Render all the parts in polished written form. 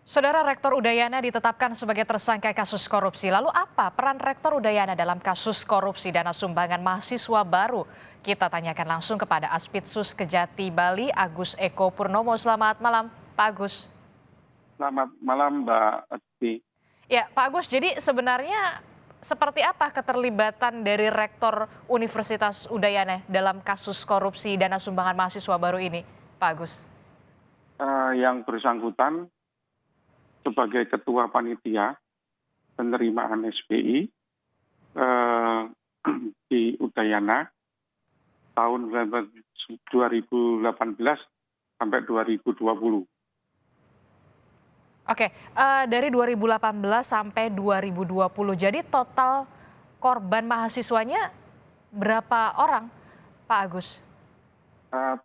Saudara Rektor Udayana ditetapkan sebagai tersangka kasus korupsi. Lalu apa peran Rektor Udayana dalam kasus korupsi dana sumbangan mahasiswa baru? Kita tanyakan langsung kepada Aspitsus Kejati Bali, Agus Eko Purnomo. Selamat malam, Pak Agus. Selamat malam, Mbak Asti. Ya, Pak Agus, jadi sebenarnya seperti apa keterlibatan dari Rektor Universitas Udayana dalam kasus korupsi dana sumbangan mahasiswa baru ini, Pak Agus? Yang bersangkutan sebagai ketua panitia penerimaan SPI di Udayana tahun 2018 sampai 2020. Oke, dari 2018 sampai 2020. Jadi total korban mahasiswanya berapa orang, Pak Agus?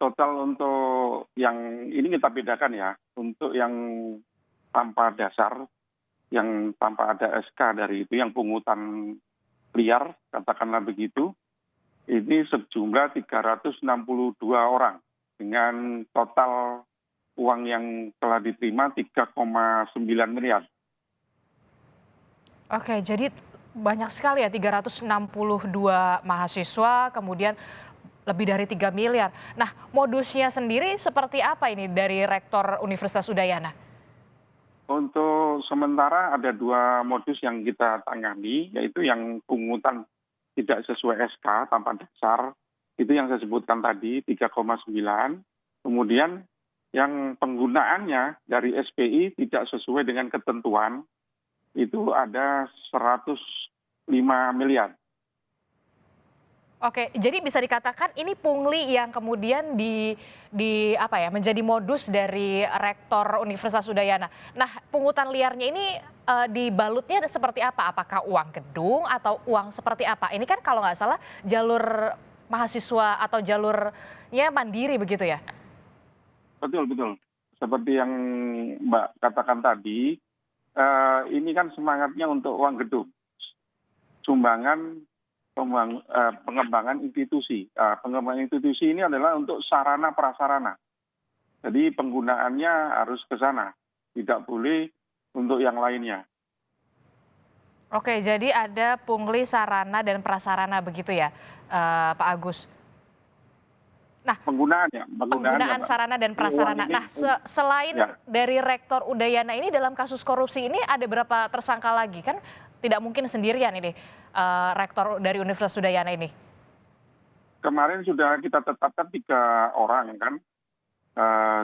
Total untuk yang ini kita bedakan ya, untuk yang tanpa dasar, yang tanpa ada SK dari itu, yang pungutan liar, katakanlah begitu, ini sejumlah 362 orang dengan total uang yang telah diterima 3,9 miliar. Oke, jadi banyak sekali ya, 362 mahasiswa, kemudian lebih dari 3 miliar. Nah, modusnya sendiri seperti apa ini dari Rektor Universitas Udayana? Untuk sementara ada dua modus yang kita tangani, yaitu yang pungutan tidak sesuai SK tanpa dasar, itu yang saya sebutkan tadi 3,9. Kemudian yang penggunaannya dari SPI tidak sesuai dengan ketentuan, itu ada 105 miliar. Oke, jadi bisa dikatakan ini pungli yang kemudian menjadi modus dari Rektor Universitas Udayana. Nah, pungutan liarnya ini dibalutnya seperti apa? Apakah uang gedung atau uang seperti apa? Ini kan kalau nggak salah jalur mahasiswa atau jalurnya mandiri begitu ya? Betul, betul. Seperti yang Mbak katakan tadi, ini kan semangatnya untuk uang gedung, sumbangan pengembangan institusi. Pengembangan institusi ini adalah untuk sarana prasarana. Jadi penggunaannya harus ke sana, tidak boleh untuk yang lainnya. Oke, jadi ada pungli sarana dan prasarana begitu ya, Pak Agus? Nah, penggunaan Mbak. sarana dan prasarana. Nah, selain Ya. dari Rektor Udayana ini dalam kasus korupsi ini ada berapa tersangka lagi? Kan tidak mungkin sendirian ini Rektor dari Universitas Udayana ini. Kemarin sudah kita tetapkan 3 orang kan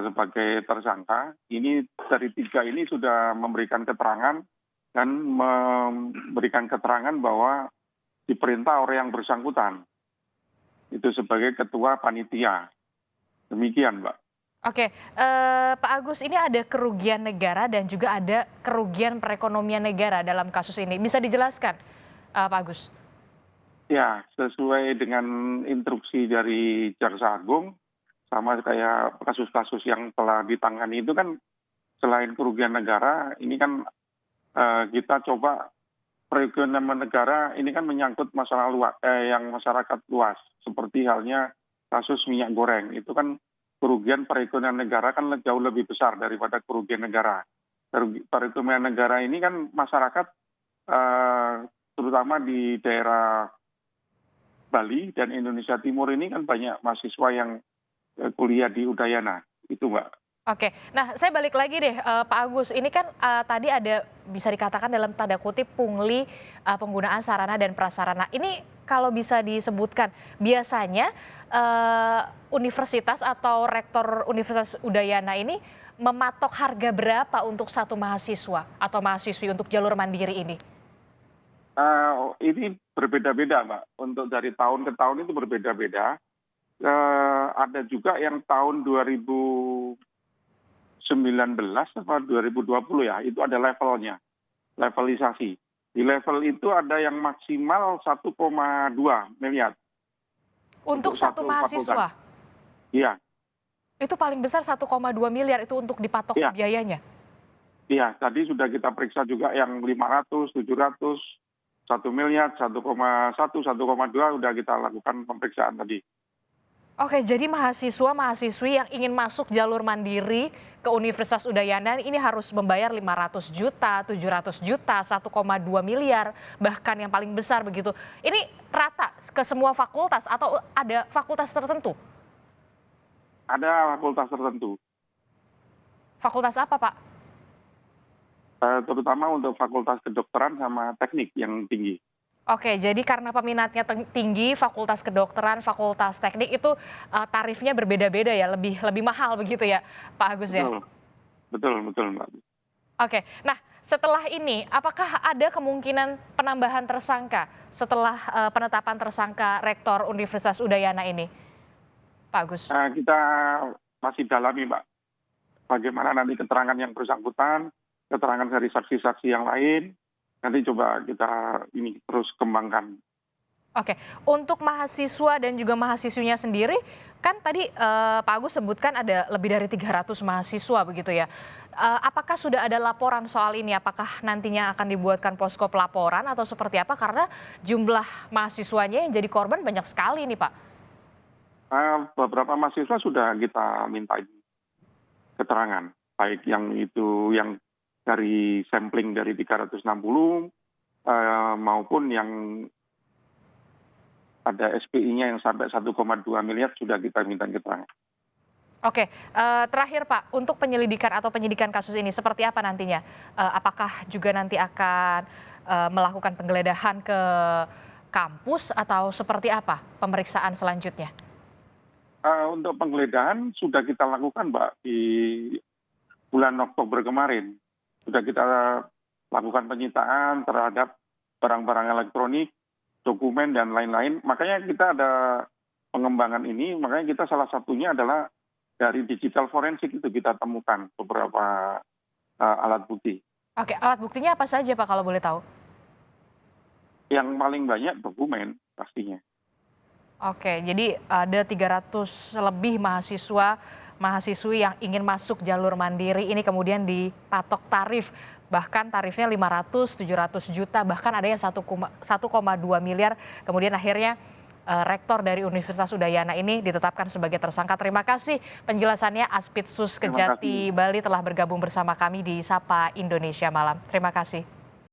sebagai tersangka. Ini dari 3 ini sudah memberikan keterangan dan memberikan keterangan bahwa diperintah oleh yang bersangkutan. Itu sebagai ketua panitia. Demikian, Mbak. Oke, Pak Agus, ini ada kerugian negara dan juga ada kerugian perekonomian negara dalam kasus ini. Bisa dijelaskan, Pak Agus? Ya, sesuai dengan instruksi dari Jaksa Agung, sama kayak kasus-kasus yang telah ditangani itu kan, selain kerugian negara, ini kan kita coba perekonomian negara ini kan menyangkut masalah yang masyarakat luas, seperti halnya kasus minyak goreng. Itu kan kerugian perekonomian negara kan jauh lebih besar daripada kerugian negara. Perekonomian negara ini kan masyarakat terutama di daerah Bali dan Indonesia Timur ini kan banyak mahasiswa yang kuliah di Udayana. Itu, Mbak. Oke, nah saya balik lagi deh, Pak Agus. Ini kan tadi ada bisa dikatakan dalam tanda kutip pungli penggunaan sarana dan prasarana. Ini kalau bisa disebutkan, biasanya universitas atau Rektor Universitas Udayana ini mematok harga berapa untuk satu mahasiswa atau mahasiswi untuk jalur mandiri ini? Ini berbeda-beda, Mbak. Untuk dari tahun ke tahun itu berbeda-beda. Ada juga yang tahun 2019 atau 2020 ya, itu ada levelnya, levelisasi. Di level itu ada yang maksimal 1,2 miliar. Untuk satu mahasiswa? Iya. Itu paling besar 1,2 miliar itu untuk dipatok Iya. biayanya? Iya, tadi sudah kita periksa juga yang 500, 700, 1 miliar, 1,1, 1,2 sudah kita lakukan pemeriksaan tadi. Oke, jadi mahasiswa-mahasiswi yang ingin masuk jalur mandiri ke Universitas Udayana ini harus membayar 500 juta, 700 juta, 1,2 miliar, bahkan yang paling besar begitu. Ini rata ke semua fakultas atau ada fakultas tertentu? Ada fakultas tertentu, Fakultas apa, Pak? terutama untuk fakultas kedokteran sama teknik yang tinggi. Oke, jadi karena peminatnya tinggi, fakultas kedokteran, fakultas teknik itu tarifnya berbeda-beda ya, lebih lebih mahal begitu ya, Pak Agus ya? Betul, betul, betul, Mbak. Oke, nah setelah ini apakah ada kemungkinan penambahan tersangka setelah penetapan tersangka Rektor Universitas Udayana ini, Pak Agus? Kita masih dalami, Mbak, bagaimana nanti keterangan yang bersangkutan, keterangan dari saksi-saksi yang lain, nanti coba kita ini terus kembangkan. Oke, untuk mahasiswa dan juga mahasiswinya sendiri, kan tadi Pak Agus sebutkan ada lebih dari 300 mahasiswa begitu ya. Apakah sudah ada laporan soal ini? Apakah nantinya akan dibuatkan posko pelaporan atau seperti apa? Karena jumlah mahasiswanya yang jadi korban banyak sekali nih Pak. Beberapa mahasiswa sudah kita minta keterangan, baik yang itu yang dari sampling dari 360 maupun yang ada SPI-nya yang sampai 1,2 miliar sudah kita minta keterangan. Oke, terakhir Pak, untuk penyelidikan atau penyidikan kasus ini seperti apa nantinya? Apakah juga nanti akan melakukan penggeledahan ke kampus atau seperti apa pemeriksaan selanjutnya? Untuk penggeledahan sudah kita lakukan, Mbak, di bulan Oktober kemarin. Sudah kita lakukan penyitaan terhadap barang-barang elektronik, dokumen, dan lain-lain. Makanya kita ada pengembangan ini, makanya kita salah satunya adalah dari digital forensik itu kita temukan beberapa alat bukti. Oke, alat buktinya apa saja Pak kalau boleh tahu? Yang paling banyak dokumen pastinya. Oke, jadi ada 300 lebih mahasiswi yang ingin masuk jalur mandiri ini kemudian dipatok tarif. Bahkan tarifnya 500, 700 juta, bahkan ada yang 1,2 miliar. Kemudian akhirnya Rektor dari Universitas Udayana ini ditetapkan sebagai tersangka. Terima kasih penjelasannya Aspidsus Kejati Bali telah bergabung bersama kami di Sapa Indonesia Malam. Terima kasih.